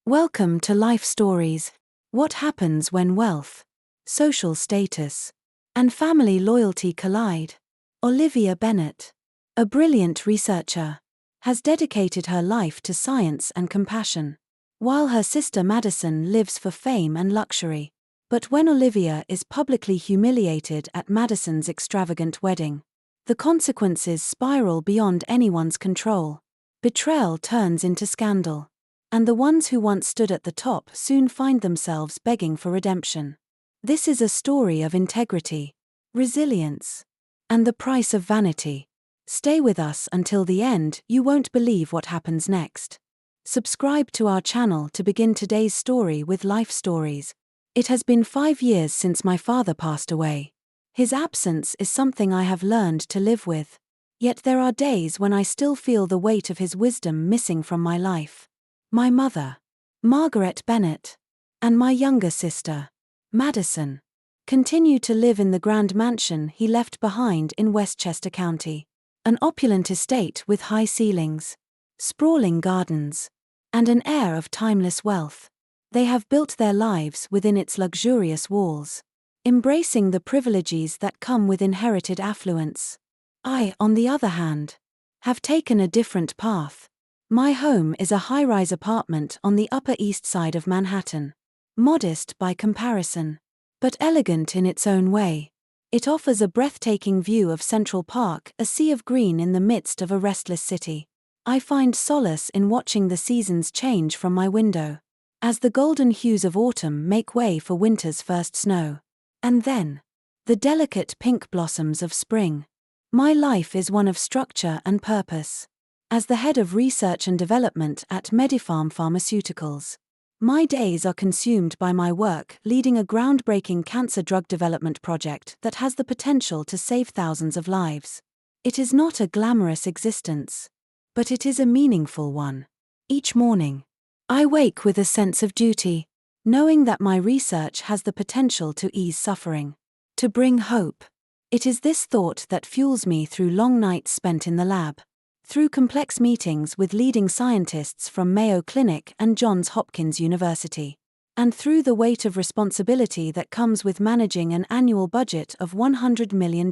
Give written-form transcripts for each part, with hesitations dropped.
Welcome to Life Stories. What happens when wealth, social status, and family loyalty collide? Olivia Bennett, a brilliant researcher, has dedicated her life to science and compassion, while her sister Madison lives for fame and luxury. But when Olivia is publicly humiliated at Madison's extravagant wedding, the consequences spiral beyond anyone's control. Betrayal turns into scandal, and the ones who once stood at the top soon find themselves begging for redemption. This is a story of integrity, resilience, and the price of vanity. Stay with us until the end, you won't believe what happens next. Subscribe to our channel to begin today's story with Life Stories. It has been 5 years since my father passed away. His absence is something I have learned to live with. Yet there are days when I still feel the weight of his wisdom missing from my life. My mother, Margaret Bennett, and my younger sister, Madison, continue to live in the grand mansion he left behind in Westchester County. An opulent estate with high ceilings, sprawling gardens, and an air of timeless wealth. They have built their lives within its luxurious walls, embracing the privileges that come with inherited affluence. I, on the other hand, have taken a different path. My home is a high-rise apartment on the Upper East Side of Manhattan. Modest by comparison, but elegant in its own way. It offers a breathtaking view of Central Park, a sea of green in the midst of a restless city. I find solace in watching the seasons change from my window, as the golden hues of autumn make way for winter's first snow. And then, the delicate pink blossoms of spring. My life is one of structure and purpose. As the head of research and development at Medipharm Pharmaceuticals, my days are consumed by my work leading a groundbreaking cancer drug development project that has the potential to save thousands of lives. It is not a glamorous existence, but it is a meaningful one. Each morning, I wake with a sense of duty, knowing that my research has the potential to ease suffering, to bring hope. It is this thought that fuels me through long nights spent in the lab, through complex meetings with leading scientists from Mayo Clinic and Johns Hopkins University, and through the weight of responsibility that comes with managing an annual budget of $100 million.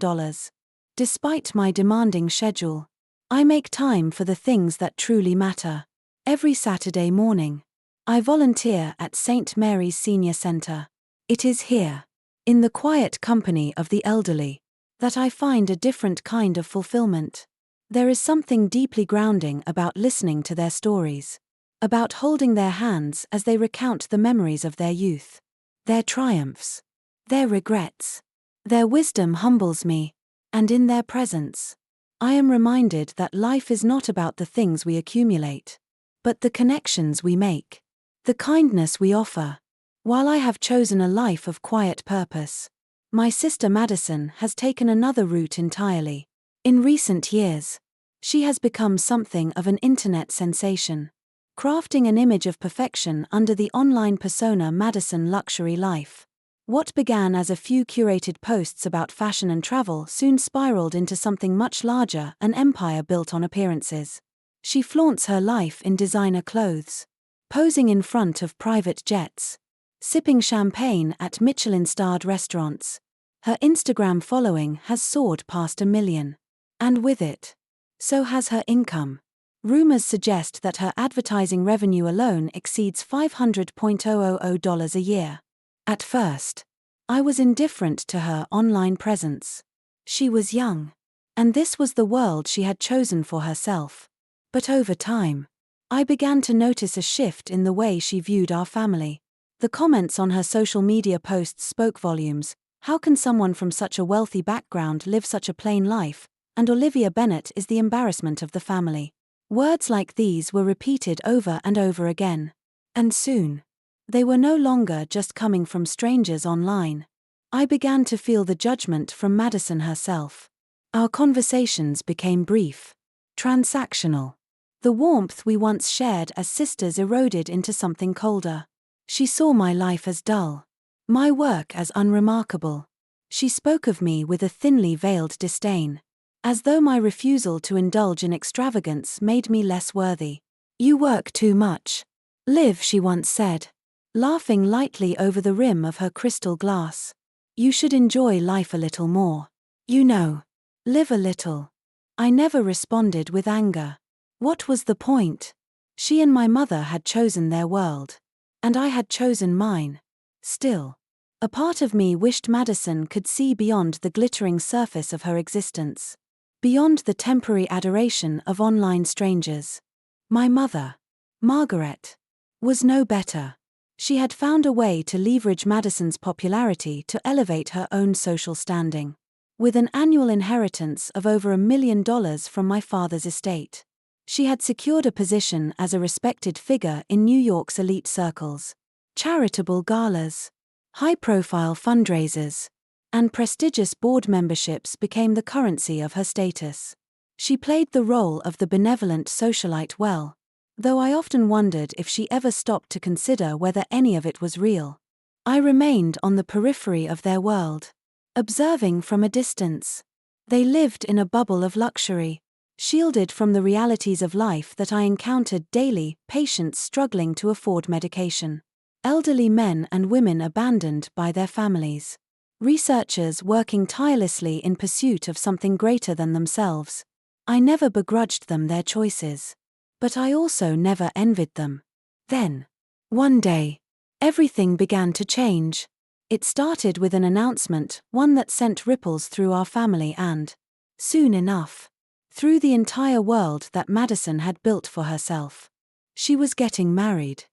Despite my demanding schedule, I make time for the things that truly matter. Every Saturday morning, I volunteer at St. Mary's Senior Center. It is here, in the quiet company of the elderly, that I find a different kind of fulfillment. There is something deeply grounding about listening to their stories, about holding their hands as they recount the memories of their youth, their triumphs, their regrets. Their wisdom humbles me, and in their presence, I am reminded that life is not about the things we accumulate, but the connections we make, the kindness we offer. While I have chosen a life of quiet purpose, my sister Madison has taken another route entirely. In recent years, she has become something of an internet sensation, crafting an image of perfection under the online persona Madison Luxury Life. What began as a few curated posts about fashion and travel soon spiraled into something much larger, an empire built on appearances. She flaunts her life in designer clothes, posing in front of private jets, sipping champagne at Michelin-starred restaurants. Her Instagram following has soared past 1 million. And with it, so has her income. Rumors suggest that her advertising revenue alone exceeds $500,000 a year. At first, I was indifferent to her online presence. She was young, and this was the world she had chosen for herself. But over time, I began to notice a shift in the way she viewed our family. The comments on her social media posts spoke volumes. How can someone from such a wealthy background live such a plain life? And Olivia Bennett is the embarrassment of the family. Words like these were repeated over and over again. And soon, they were no longer just coming from strangers online. I began to feel the judgment from Madison herself. Our conversations became brief, transactional. The warmth we once shared as sisters eroded into something colder. She saw my life as dull, my work as unremarkable. She spoke of me with a thinly veiled disdain, as though my refusal to indulge in extravagance made me less worthy. "You work too much," Live, she once said, laughing lightly over the rim of her crystal glass. You should enjoy life a little more. You know. Live a little. I never responded with anger. What was the point? She and my mother had chosen their world. And I had chosen mine. Still. A part of me wished Madison could see beyond the glittering surface of her existence. Beyond the temporary adoration of online strangers. My mother, Margaret, was no better. She had found a way to leverage Madison's popularity to elevate her own social standing. With an annual inheritance of over $1 million from my father's estate, she had secured a position as a respected figure in New York's elite circles. Charitable galas, high-profile fundraisers, and prestigious board memberships became the currency of her status. She played the role of the benevolent socialite well, though I often wondered if she ever stopped to consider whether any of it was real. I remained on the periphery of their world, observing from a distance. They lived in a bubble of luxury, shielded from the realities of life that I encountered daily: patients struggling to afford medication, elderly men and women abandoned by their families, researchers working tirelessly in pursuit of something greater than themselves. I never begrudged them their choices. But I also never envied them. Then, one day, everything began to change. It started with an announcement, one that sent ripples through our family and, soon enough, through the entire world that Madison had built for herself. She was getting married.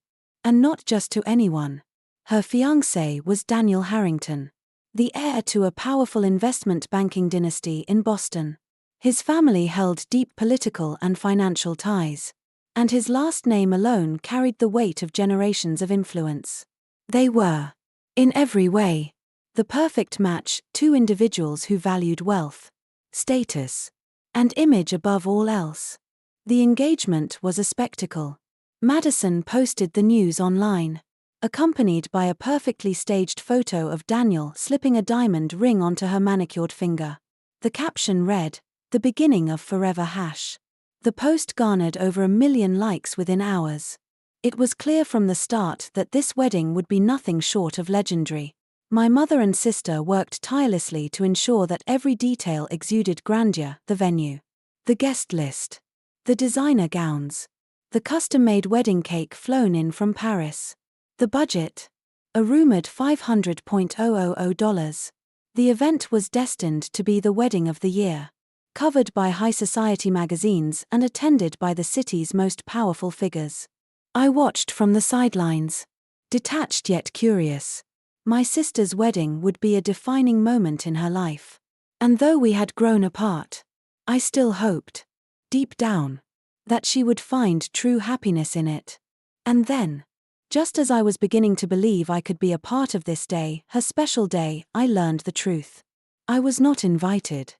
And not just to anyone. Her fiancé was Daniel Harrington, the heir to a powerful investment banking dynasty in Boston. His family held deep political and financial ties, and his last name alone carried the weight of generations of influence. They were, in every way, the perfect match: two individuals who valued wealth, status, and image above all else. The engagement was a spectacle. Madison posted the news online, accompanied by a perfectly staged photo of Daniel slipping a diamond ring onto her manicured finger. The caption read, "The beginning of forever #." The post garnered over 1 million likes within hours. It was clear from the start that this wedding would be nothing short of legendary. My mother and sister worked tirelessly to ensure that every detail exuded grandeur: the venue, the guest list, the designer gowns, the custom-made wedding cake flown in from Paris. The budget, a rumored $500,000. The event was destined to be the wedding of the year, covered by high society magazines and attended by the city's most powerful figures. I watched from the sidelines, detached yet curious. My sister's wedding would be a defining moment in her life. And though we had grown apart, I still hoped, deep down, that she would find true happiness in it. And then, just as I was beginning to believe I could be a part of this day, her special day, I learned the truth. I was not invited.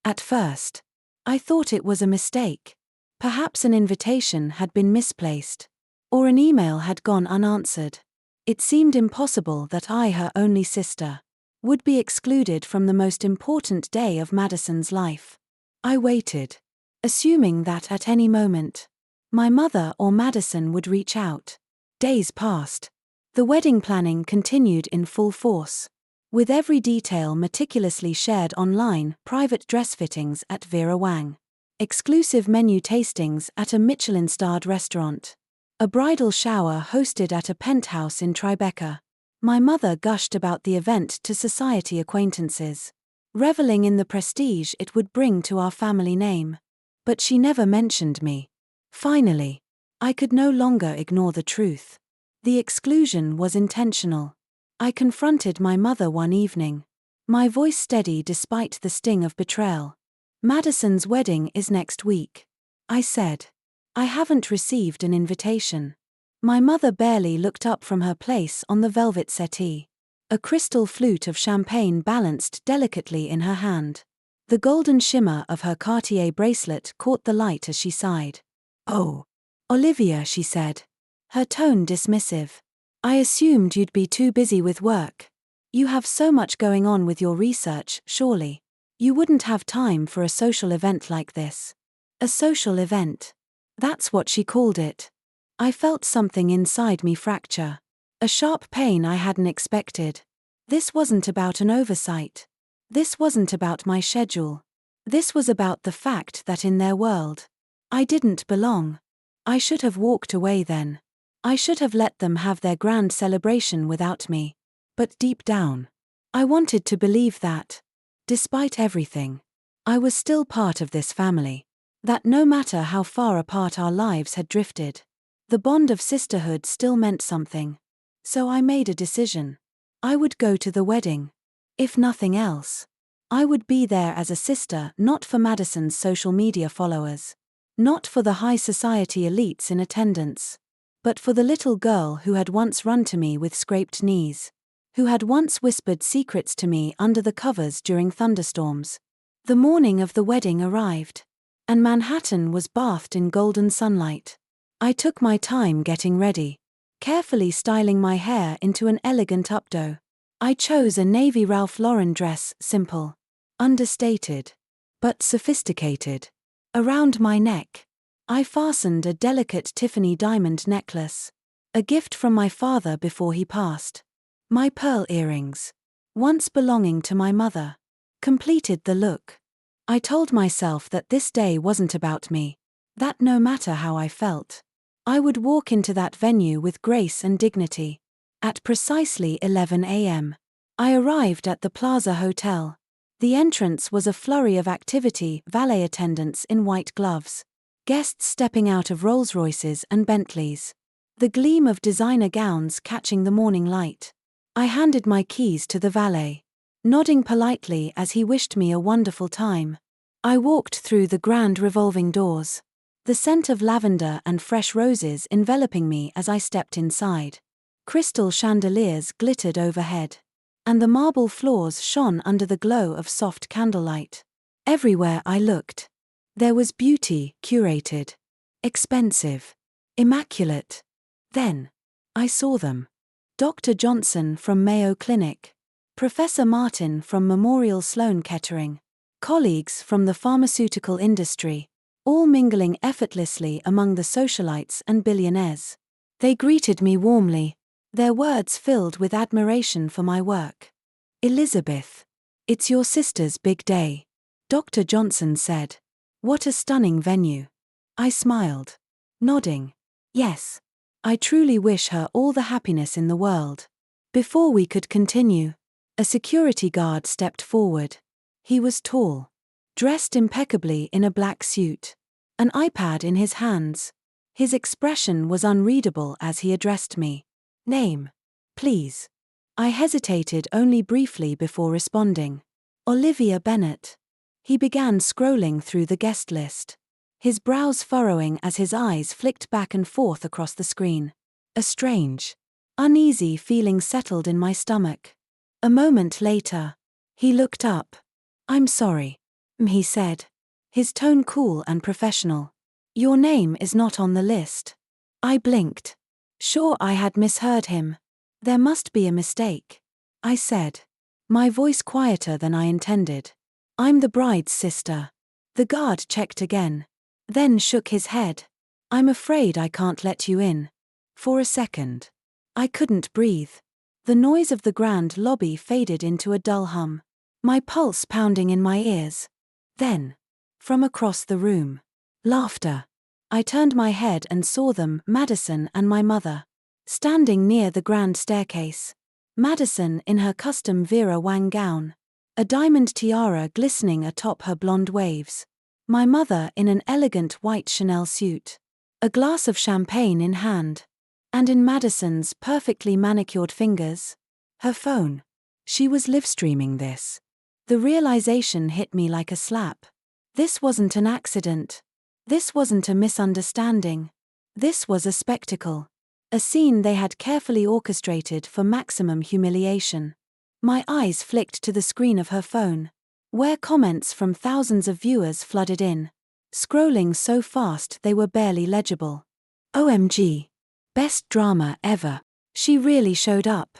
At first, I thought it was a mistake. Perhaps an invitation had been misplaced, or an email had gone unanswered. It seemed impossible that I, her only sister, would be excluded from the most important day of Madison's life. I waited, assuming that at any moment, my mother or Madison would reach out. Days passed. The wedding planning continued in full force, with every detail meticulously shared online: private dress fittings at Vera Wang, exclusive menu tastings at a Michelin-starred restaurant, a bridal shower hosted at a penthouse in Tribeca. My mother gushed about the event to society acquaintances, reveling in the prestige it would bring to our family name. But she never mentioned me. Finally, I could no longer ignore the truth. The exclusion was intentional. I confronted my mother one evening, my voice steady despite the sting of betrayal. "Madison's wedding is next week," I said. "I haven't received an invitation." My mother barely looked up from her place on the velvet settee. A crystal flute of champagne balanced delicately in her hand. The golden shimmer of her Cartier bracelet caught the light as she sighed. "Oh, Olivia," she said, her tone dismissive. "I assumed you'd be too busy with work. You have so much going on with your research, surely. You wouldn't have time for a social event like this." A social event. That's what she called it. I felt something inside me fracture. A sharp pain I hadn't expected. This wasn't about an oversight. This wasn't about my schedule. This was about the fact that in their world, I didn't belong. I should have walked away then. I should have let them have their grand celebration without me. But deep down, I wanted to believe that, despite everything, I was still part of this family. That no matter how far apart our lives had drifted, the bond of sisterhood still meant something. So I made a decision. I would go to the wedding. If nothing else, I would be there as a sister, not for Madison's social media followers, not for the high society elites in attendance, but for the little girl who had once run to me with scraped knees, who had once whispered secrets to me under the covers during thunderstorms. The morning of the wedding arrived, and Manhattan was bathed in golden sunlight. I took my time getting ready, carefully styling my hair into an elegant updo. I chose a navy Ralph Lauren dress, simple, understated, but sophisticated. Around my neck, I fastened a delicate Tiffany diamond necklace, a gift from my father before he passed. My pearl earrings, once belonging to my mother, completed the look. I told myself that this day wasn't about me, that no matter how I felt, I would walk into that venue with grace and dignity. At precisely 11 a.m., I arrived at the Plaza Hotel. The entrance was a flurry of activity, valet attendants in white gloves, guests stepping out of Rolls-Royces and Bentleys, the gleam of designer gowns catching the morning light. I handed my keys to the valet, nodding politely as he wished me a wonderful time. I walked through the grand revolving doors, the scent of lavender and fresh roses enveloping me as I stepped inside. Crystal chandeliers glittered overhead, and the marble floors shone under the glow of soft candlelight. Everywhere I looked, there was beauty, curated, expensive, immaculate. Then, I saw them. Dr. Johnson from Mayo Clinic, Professor Martin from Memorial Sloan Kettering, colleagues from the pharmaceutical industry, all mingling effortlessly among the socialites and billionaires. They greeted me warmly, their words filled with admiration for my work. "Elizabeth, it's your sister's big day," Dr. Johnson said. "What a stunning venue." I smiled, nodding. "Yes, I truly wish her all the happiness in the world." Before we could continue, a security guard stepped forward. He was tall, dressed impeccably in a black suit, an iPad in his hands. His expression was unreadable as he addressed me. "Name, please." I hesitated only briefly before responding. "Olivia Bennett." He began scrolling through the guest list, his brows furrowing as his eyes flicked back and forth across the screen. A strange, uneasy feeling settled in my stomach. A moment later, he looked up. "I'm sorry," he said, his tone cool and professional. "Your name is not on the list." I blinked. Sure, I had misheard him. "There must be a mistake," I said, my voice quieter than I intended. "I'm the bride's sister." The guard checked again, then shook his head. "I'm afraid I can't let you in." For a second, I couldn't breathe. The noise of the grand lobby faded into a dull hum, my pulse pounding in my ears. Then, from across the room, laughter. I turned my head and saw them, Madison and my mother, standing near the grand staircase. Madison in her custom Vera Wang gown, a diamond tiara glistening atop her blonde waves. My mother in an elegant white Chanel suit, a glass of champagne in hand. And in Madison's perfectly manicured fingers, her phone. She was live-streaming this. The realization hit me like a slap. This wasn't an accident. This wasn't a misunderstanding. This was a spectacle. A scene they had carefully orchestrated for maximum humiliation. My eyes flicked to the screen of her phone, where comments from thousands of viewers flooded in, scrolling so fast they were barely legible. "OMG. Best drama ever. She really showed up.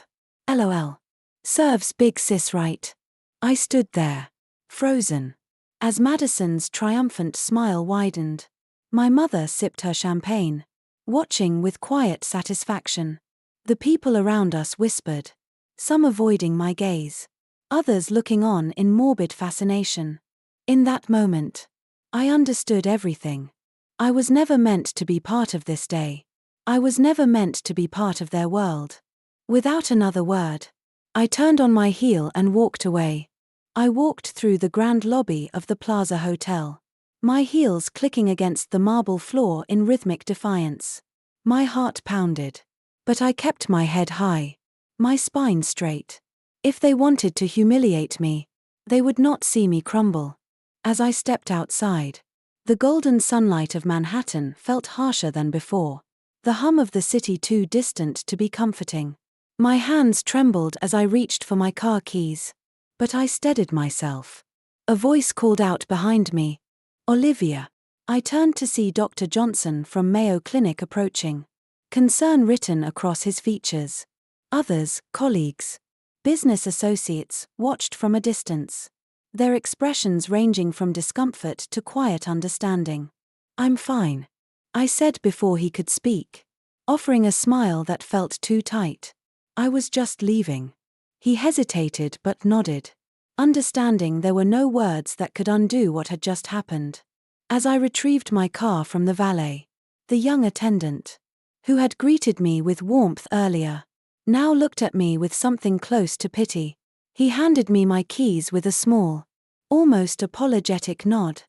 LOL. Serves big sis right." I stood there, frozen, as Madison's triumphant smile widened. My mother sipped her champagne, watching with quiet satisfaction. The people around us whispered, some avoiding my gaze, others looking on in morbid fascination. In that moment, I understood everything. I was never meant to be part of this day. I was never meant to be part of their world. Without another word, I turned on my heel and walked away. I walked through the grand lobby of the Plaza Hotel, my heels clicking against the marble floor in rhythmic defiance. My heart pounded. But I kept my head high, my spine straight. If they wanted to humiliate me, they would not see me crumble. As I stepped outside, the golden sunlight of Manhattan felt harsher than before, the hum of the city too distant to be comforting. My hands trembled as I reached for my car keys. But I steadied myself. A voice called out behind me, "Olivia." I turned to see Dr. Johnson from Mayo Clinic approaching, concern written across his features. Others, colleagues, business associates, watched from a distance, their expressions ranging from discomfort to quiet understanding. "I'm fine," I said before he could speak, offering a smile that felt too tight. "I was just leaving." He hesitated but nodded, understanding there were no words that could undo what had just happened. As I retrieved my car from the valet, the young attendant, who had greeted me with warmth earlier, now looked at me with something close to pity. He handed me my keys with a small, almost apologetic nod.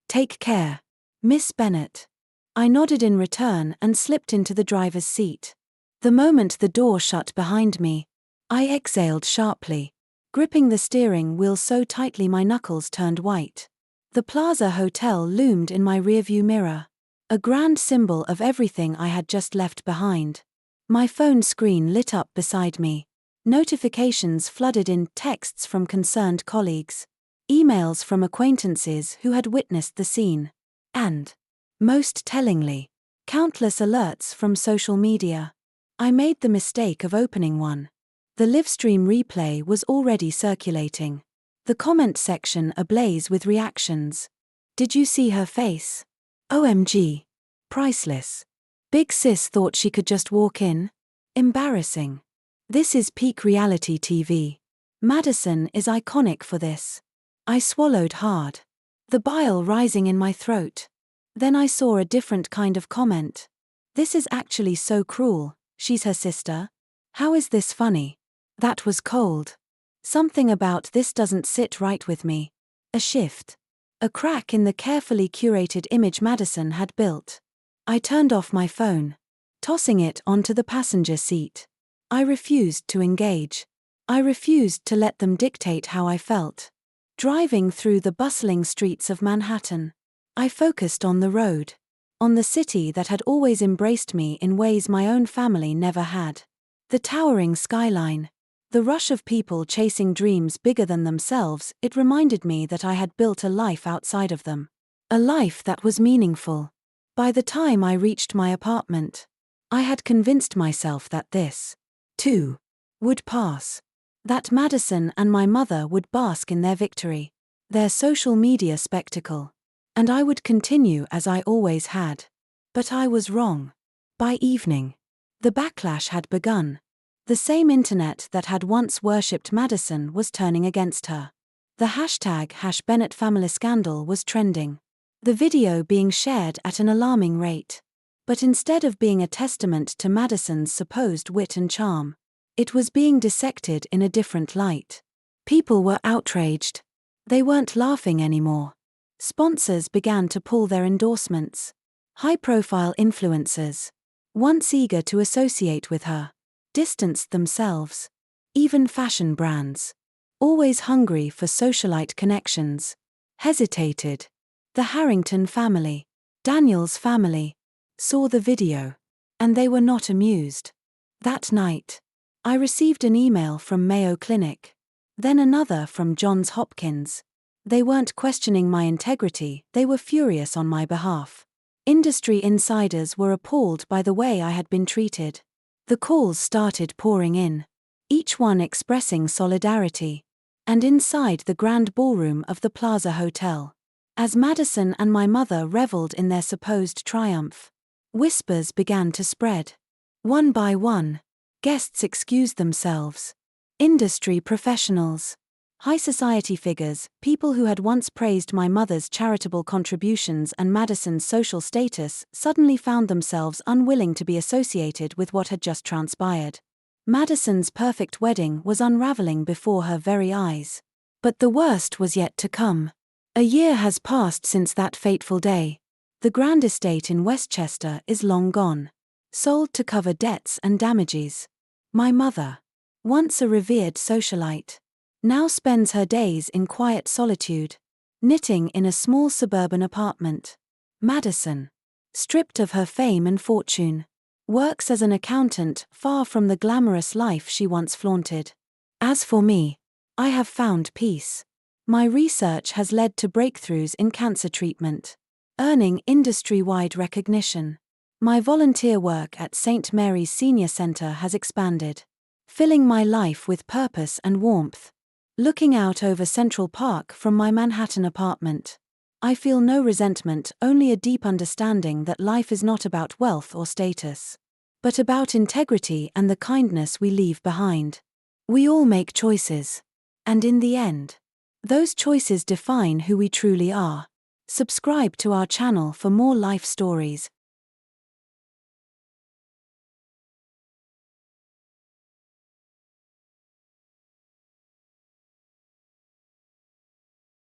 "Take care, Miss Bennett." I nodded in return and slipped into the driver's seat. The moment the door shut behind me, I exhaled sharply, gripping the steering wheel so tightly my knuckles turned white. The Plaza Hotel loomed in my rearview mirror, a grand symbol of everything I had just left behind. My phone screen lit up beside me. Notifications flooded in, texts from concerned colleagues, emails from acquaintances who had witnessed the scene, and, most tellingly, countless alerts from social media. I made the mistake of opening one. The livestream replay was already circulating, the comment section ablaze with reactions. "Did you see her face? OMG. Priceless. Big sis thought she could just walk in? Embarrassing. This is peak reality TV. Madison is iconic for this." I swallowed hard, the bile rising in my throat. Then I saw a different kind of comment. "This is actually so cruel. She's her sister? How is this funny?" That was cold. Something about this doesn't sit right with me. A shift. A crack in the carefully curated image Madison had built. I turned off my phone, tossing it onto the passenger seat. I refused to engage. I refused to let them dictate how I felt. Driving through the bustling streets of Manhattan, I focused on the road, on the city that had always embraced me in ways my own family never had. The towering skyline, the rush of people chasing dreams bigger than themselves, it reminded me that I had built a life outside of them. A life that was meaningful. By the time I reached my apartment, I had convinced myself that this, too, would pass. That Madison and my mother would bask in their victory, their social media spectacle. And I would continue as I always had. But I was wrong. By evening, the backlash had begun. The same internet that had once worshipped Madison was turning against her. The hashtag #BennettFamilyScandal was trending, the video being shared at an alarming rate. But instead of being a testament to Madison's supposed wit and charm, it was being dissected in a different light. People were outraged. They weren't laughing anymore. Sponsors began to pull their endorsements. High-profile influencers, once eager to associate with her, distanced themselves. Even fashion brands, always hungry for socialite connections, hesitated. The Harrington family, Daniel's family, saw the video, and they were not amused. That night, I received an email from Mayo Clinic, then another from Johns Hopkins. They weren't questioning my integrity, they were furious on my behalf. Industry insiders were appalled by the way I had been treated. The calls started pouring in, each one expressing solidarity. And inside the grand ballroom of the Plaza Hotel, as Madison and my mother reveled in their supposed triumph, Whispers began to spread. One by one, guests excused themselves. Industry professionals, high society figures, people who had once praised my mother's charitable contributions and Madison's social status, suddenly found themselves unwilling to be associated with what had just transpired. Madison's perfect wedding was unraveling before her very eyes. But the worst was yet to come. A year has passed since that fateful day. The grand estate in Westchester is long gone. Sold to cover debts and damages. My mother, once a revered socialite, now spends her days in quiet solitude, knitting in a small suburban apartment. Madison, stripped of her fame and fortune, works as an accountant, far from the glamorous life she once flaunted. As for me, I have found peace. My research has led to breakthroughs in cancer treatment, earning industry-wide recognition. My volunteer work at St. Mary's Senior Center has expanded, filling my life with purpose and warmth. Looking out over Central Park from my Manhattan apartment, I feel no resentment, only a deep understanding that life is not about wealth or status, but about integrity and the kindness we leave behind. We all make choices, and in the end, those choices define who we truly are. Subscribe to our channel for more life stories.